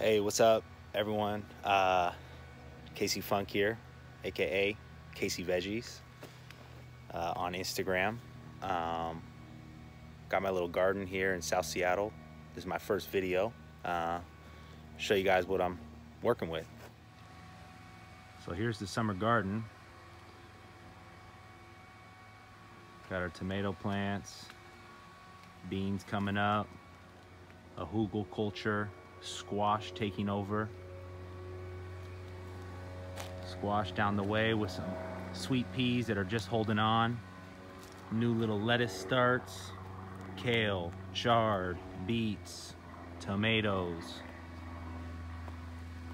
Hey, what's up, everyone? Casey Funk here, aka kcvegggies, on Instagram. Got my little garden here in South Seattle. This is my first video. Show you guys what I'm working with. So here's the summer garden. Got our tomato plants, beans coming up, a hugel culture, squash taking over, squash down the way with some sweet peas that are just holding on, new little lettuce starts, kale, chard, beets, tomatoes,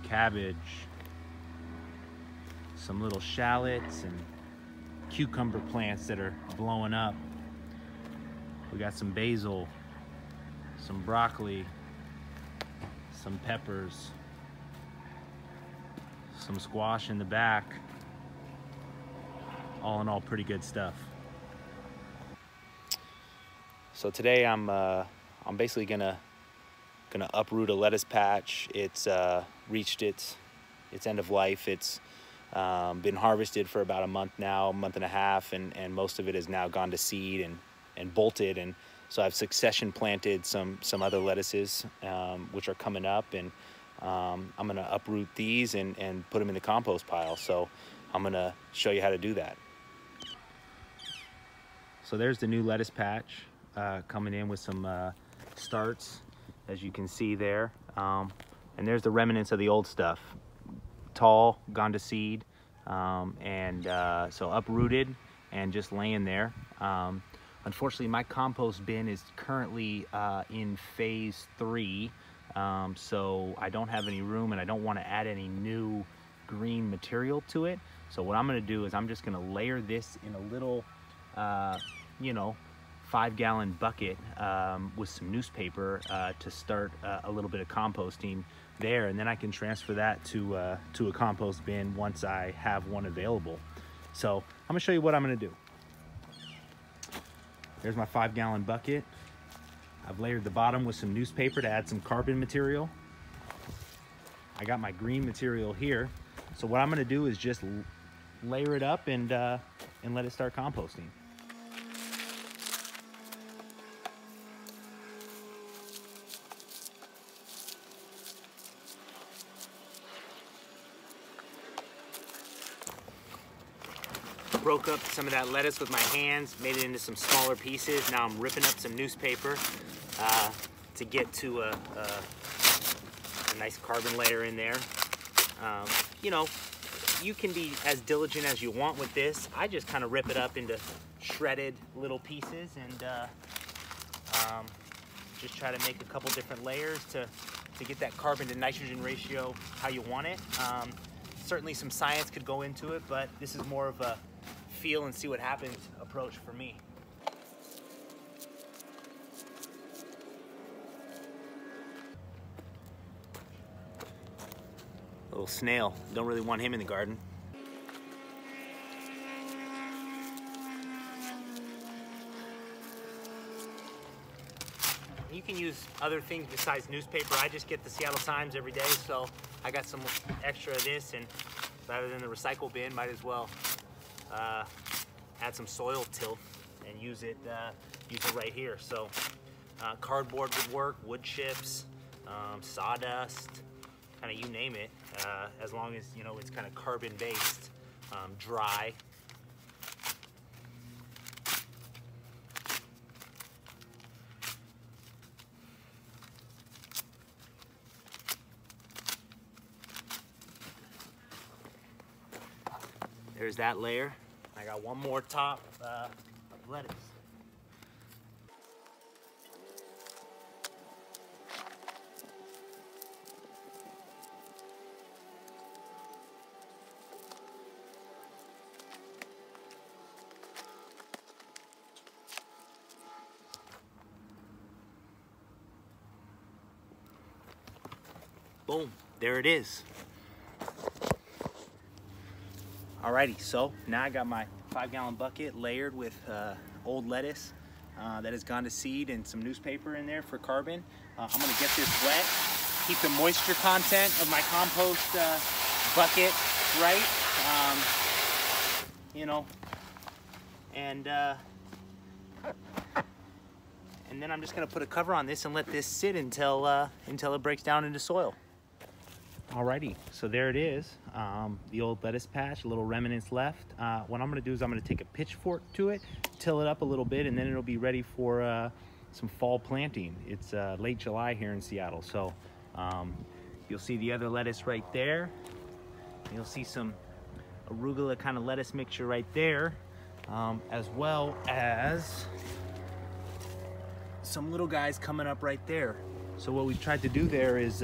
cabbage, some little shallots and cucumber plants that are blowing up. We got some basil, some broccoli, some peppers, some squash in the back. All in all, pretty good stuff. So today I'm basically gonna uproot a lettuce patch. It's reached its end of life. It's been harvested for about a month now, a month and a half, and most of it has now gone to seed and bolted. And so I've succession planted some other lettuces, which are coming up, and I'm gonna uproot these and put them in the compost pile. So I'm gonna show you how to do that. So there's the new lettuce patch coming in with some starts, as you can see there. And there's the remnants of the old stuff. Tall, gone to seed, so uprooted and just laying there. Unfortunately, my compost bin is currently in phase 3, so I don't have any room and I don't want to add any new green material to it. So what I'm going to do is I'm just going to layer this in a little, 5-gallon bucket with some newspaper to start a little bit of composting there, and then I can transfer that to a compost bin once I have one available. So I'm going to show you what I'm going to do. There's my 5-gallon bucket. I've layered the bottom with some newspaper to add some carbon material. I got my green material here. So what I'm gonna do is just layer it up and let it start composting. Broke up some of that lettuce with my hands, made it into some smaller pieces. Now I'm ripping up some newspaper to get to a nice carbon layer in there. You can be as diligent as you want with this. I just kind of rip it up into shredded little pieces and just try to make a couple different layers to get that carbon to nitrogen ratio how you want it. Certainly some science could go into it, but this is more of a feel and see what happens approach for me. Little snail, don't really want him in the garden. You can use other things besides newspaper. I just get the Seattle Times every day, so I got some extra of this, and rather than the recycle bin, might as well add some soil tilth and use it right here. So cardboard would work, wood chips, sawdust, kind of you name it, as long as it's kind of carbon based, dry. There's that layer. I got one more top of lettuce. Boom, there it is. Alrighty, so now I got my 5-gallon bucket layered with old lettuce that has gone to seed and some newspaper in there for carbon. I'm gonna get this wet keep the moisture content of my compost bucket right. You know, and then I'm just gonna put a cover on this and let this sit until it breaks down into soil. Alrighty, so there it is, the old lettuce patch, little remnants left. What I'm gonna do is I'm gonna take a pitchfork to it, till it up a little bit, and then it'll be ready for some fall planting. It's late July here in Seattle, so you'll see the other lettuce right there. You'll see some arugula kind of lettuce mixture right there, as well as some little guys coming up right there. So what we've tried to do there is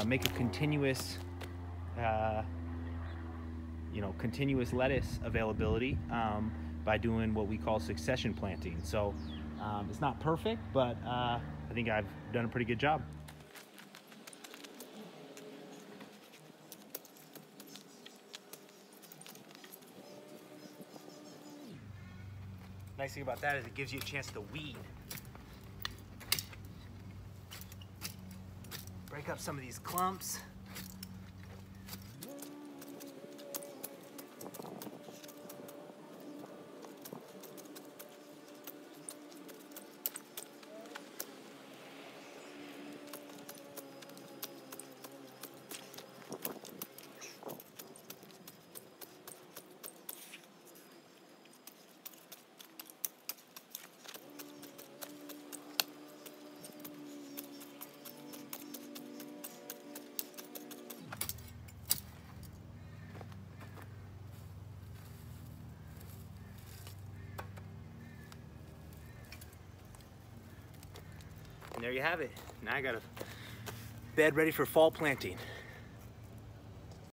make a continuous, continuous lettuce availability by doing what we call succession planting. So it's not perfect, but I think I've done a pretty good job. Nice thing about that is it gives you a chance to weed. Break up some of these clumps. And there you have it. Now I got a bed ready for fall planting.